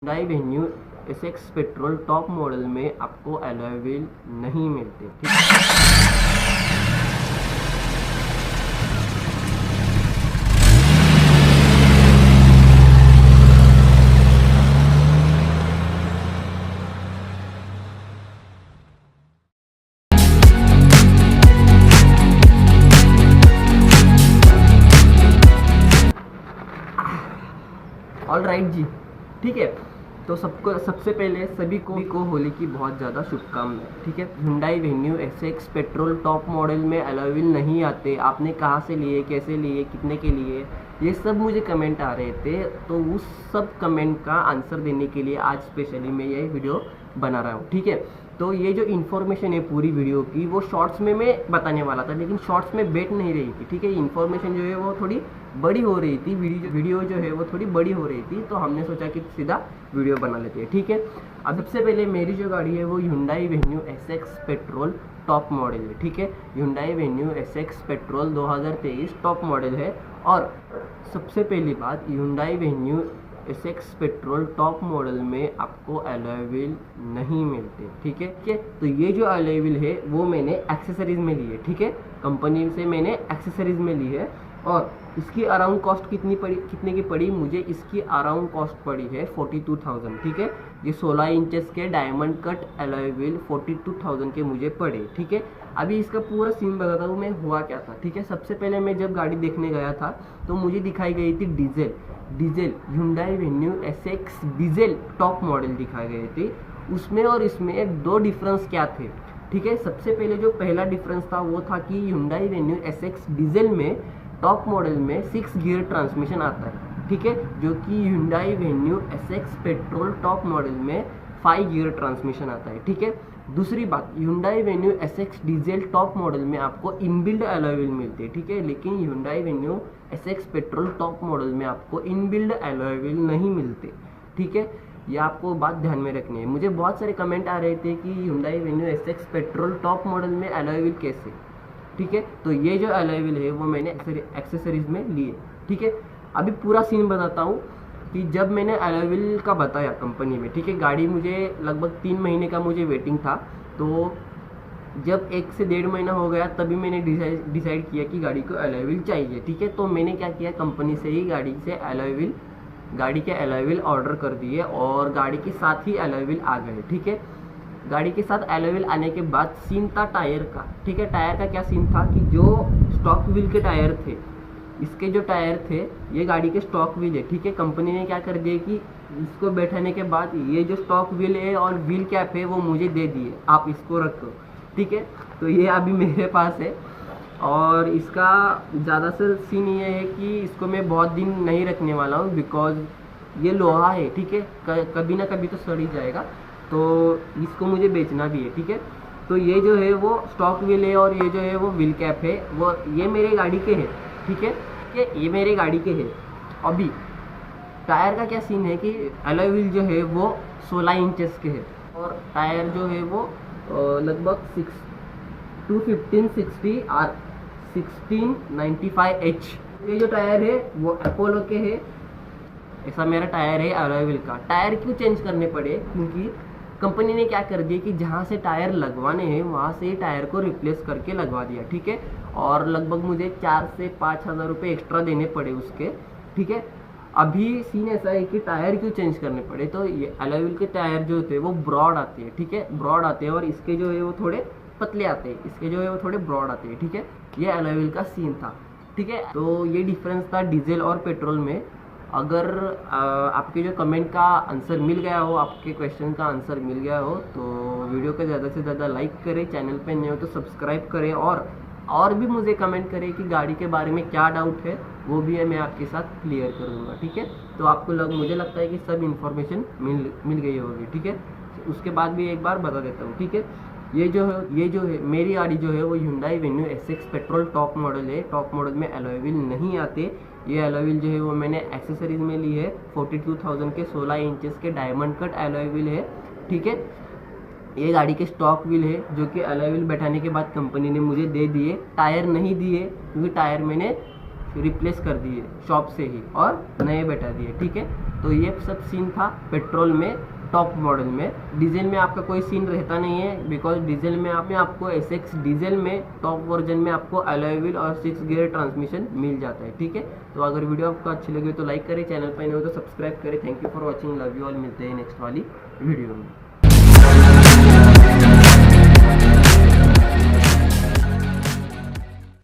Hyundai venue SX petrol top model में आपको alloy wheel नहीं मिलते। ठीक है। ऑल राइट जी, ठीक है। तो सबसे पहले सभी को होली की बहुत ज़्यादा शुभकामनाएं। ठीक है। Hyundai venue SX petrol top model में अलॉय व्हील नहीं आते, आपने कहाँ से लिए, कैसे लिए, कितने के लिए, ये सब मुझे कमेंट आ रहे थे। तो उस सब कमेंट का आंसर देने के लिए आज स्पेशली मैं ये वीडियो बना रहा हूँ। ठीक है। तो ये जो इन्फॉर्मेशन है पूरी वीडियो की, वो शॉर्ट्स में मैं बताने वाला था, लेकिन शॉर्ट्स में बैठ नहीं रही थी। ठीक है। इन्फॉर्मेशन जो है वो थोड़ी बड़ी हो रही थी, वीडियो जो है वो थोड़ी बड़ी हो रही थी, तो हमने सोचा कि सीधा वीडियो बना लेते हैं। ठीक है। अब सबसे पहले मेरी जो गाड़ी है वो Hyundai venue SX petrol top model है। ठीक है। Hyundai venue SX petrol 2023 top model है। और सबसे पहली बात, Hyundai venue SX petrol top model में आपको अलॉय व्हील नहीं मिलते। ठीक है। तो ये जो अलॉय व्हील है वो मैंने एक्सेसरीज में ली है। ठीक है। कंपनी से मैंने एक्सेसरीज में ली है। और इसकी अराउंड कॉस्ट कितने की पड़ी मुझे? इसकी अराउंड कॉस्ट पड़ी है 42,000। ठीक है। ये 16 इंचेस के डायमंड कट अलॉय व्हील 42,000 के मुझे पड़े। ठीक है। अभी इसका पूरा सीन बताता हूँ मैं हुआ क्या था। ठीक है। सबसे पहले मैं जब गाड़ी देखने गया था तो मुझे दिखाई गई थी diesel Hyundai venue SX diesel top model दिखाए गए थे। उसमें और इसमें दो डिफरेंस क्या थे? ठीक है। सबसे पहले जो पहला डिफरेंस था वो था कि Hyundai वेन्यू एसएक्स डीजल में टॉप मॉडल में 6 गियर ट्रांसमिशन आता है। ठीक है। जो कि Hyundai venue SX petrol top model में 5 गियर ट्रांसमिशन आता है। ठीक है। दूसरी बात, Hyundai venue SX diesel top model में आपको इनबिल्ड अलॉय व्हील मिलते हैं। ठीक है। लेकिन Hyundai venue SX petrol top model में आपको इनबिल्ड अलॉय व्हील नहीं मिलते। ठीक है। ये आपको बात ध्यान में रखनी है। मुझे बहुत सारे कमेंट आ रहे थे कि Hyundai venue SX petrol top model में अलॉय व्हील कैसे? ठीक है। तो ये जो अलॉय व्हील है वो मैंने एक्सेसरीज में लिए। ठीक है। अभी पूरा सीन बताता हूँ कि जब मैंने अलॉय व्हील का बताया कंपनी में, ठीक है, गाड़ी मुझे लगभग 3 महीने का मुझे वेटिंग था। तो जब 1 से 1.5 महीना हो गया तभी मैंने डिसाइड किया कि गाड़ी को अलॉय व्हील चाहिए। ठीक है। तो मैंने क्या किया, कंपनी से ही गाड़ी के अलॉय व्हील ऑर्डर कर दिए और गाड़ी के साथ ही अलॉय व्हील आ गए। ठीक है। गाड़ी के साथ अलॉय व्हील आने के बाद सीन था टायर का। ठीक है। टायर का क्या सीन था कि जो स्टॉक व्हील के टायर थे, इसके जो टायर थे ये गाड़ी के स्टॉक व्हील है। ठीक है। कंपनी ने क्या कर दिया कि इसको बैठाने के बाद ये जो स्टॉक व्हील है और व्हील कैप है वो मुझे दे दिए, आप इसको रखो। ठीक है। तो ये अभी मेरे पास है और इसका ज़्यादा से सीन ये है कि इसको मैं बहुत दिन नहीं रखने वाला हूँ, बिकॉज ये लोहा है। ठीक है। कभी ना कभी तो सड़ ही जाएगा, तो इसको मुझे बेचना भी है। ठीक है। तो ये जो है वो स्टॉक व्हील है और ये जो है वो व्हील कैप है, वो ये मेरे गाड़ी के है। ठीक है। ये मेरे गाड़ी के है। अभी टायर का क्या सीन है कि अलॉय व्हील जो है वो 16 इंचेस के है और टायर जो है वो लगभग 215/60 R 1695H। ये जो टायर है वो अपोलो के है। ऐसा मेरा टायर है अलॉय व्हील का। टायर क्यों चेंज करने पड़े? क्योंकि कंपनी ने क्या कर दिया कि जहाँ से टायर लगवाने हैं वहाँ से ही टायर को रिप्लेस करके लगवा दिया। ठीक है। और लगभग मुझे 4 से 5 हज़ार रुपये एक्स्ट्रा देने पड़े उसके। ठीक है। अभी सीन ऐसा है कि टायर क्यों चेंज करने पड़े, तो ये अलॉय व्हील के टायर जो होते हैं वो ब्रॉड आते हैं। ठीक है। ब्रॉड आते हैं और इसके जो है वो थोड़े पतले आते हैं, इसके जो है वो थोड़े ब्रॉड आते हैं। ठीक है। ये अलॉय व्हील का सीन था। ठीक है। तो ये डिफरेंस था डीजल और पेट्रोल में। अगर आपके जो कमेंट का आंसर मिल गया हो, आपके क्वेश्चन का आंसर मिल गया हो, तो वीडियो को ज़्यादा से ज़्यादा लाइक करें, चैनल पे नए हो तो सब्सक्राइब करें और भी मुझे कमेंट करें कि गाड़ी के बारे में क्या डाउट है, वो भी मैं आपके साथ क्लियर कर दूँगा। ठीक है। तो आपको मुझे लगता है कि सब इन्फॉर्मेशन मिल गई होगी। ठीक है। उसके बाद भी एक बार बता देता हूँ। ठीक है। ये जो है मेरी गाड़ी जो है वो Hyundai venue SX petrol top model है। टॉप मॉडल में अलॉय व्हील नहीं आते। ये अलॉय व्हील जो है वो मैंने एक्सेसरीज में ली है। 42,000 के 16 इंचेस के डायमंड कट अलॉय व्हील है। ठीक है। ये गाड़ी के स्टॉक व्हील है जो कि अलॉय व्हील बैठाने के बाद कंपनी ने मुझे दे दिए। टायर नहीं दिए क्योंकि टायर मैंने रिप्लेस कर दिए शॉप से ही और नए बैठा दिए। ठीक है। तो ये सब सीन था पेट्रोल में टॉप मॉडल में। डीजल में आपका कोई सीन रहता नहीं है, बिकॉज डीजल में आपको SX डीजल में टॉप वर्जन में आपको अलॉय व्हील और 6 गियर ट्रांसमिशन मिल जाता है, ठीक है। तो अगर वीडियो आपको अच्छी लगी तो लाइक करें, चैनल पर नहीं हो तो सब्सक्राइब करें। Thank you for watching, love you all. मिलते हैं नेक्स्ट वाली वीडियो में।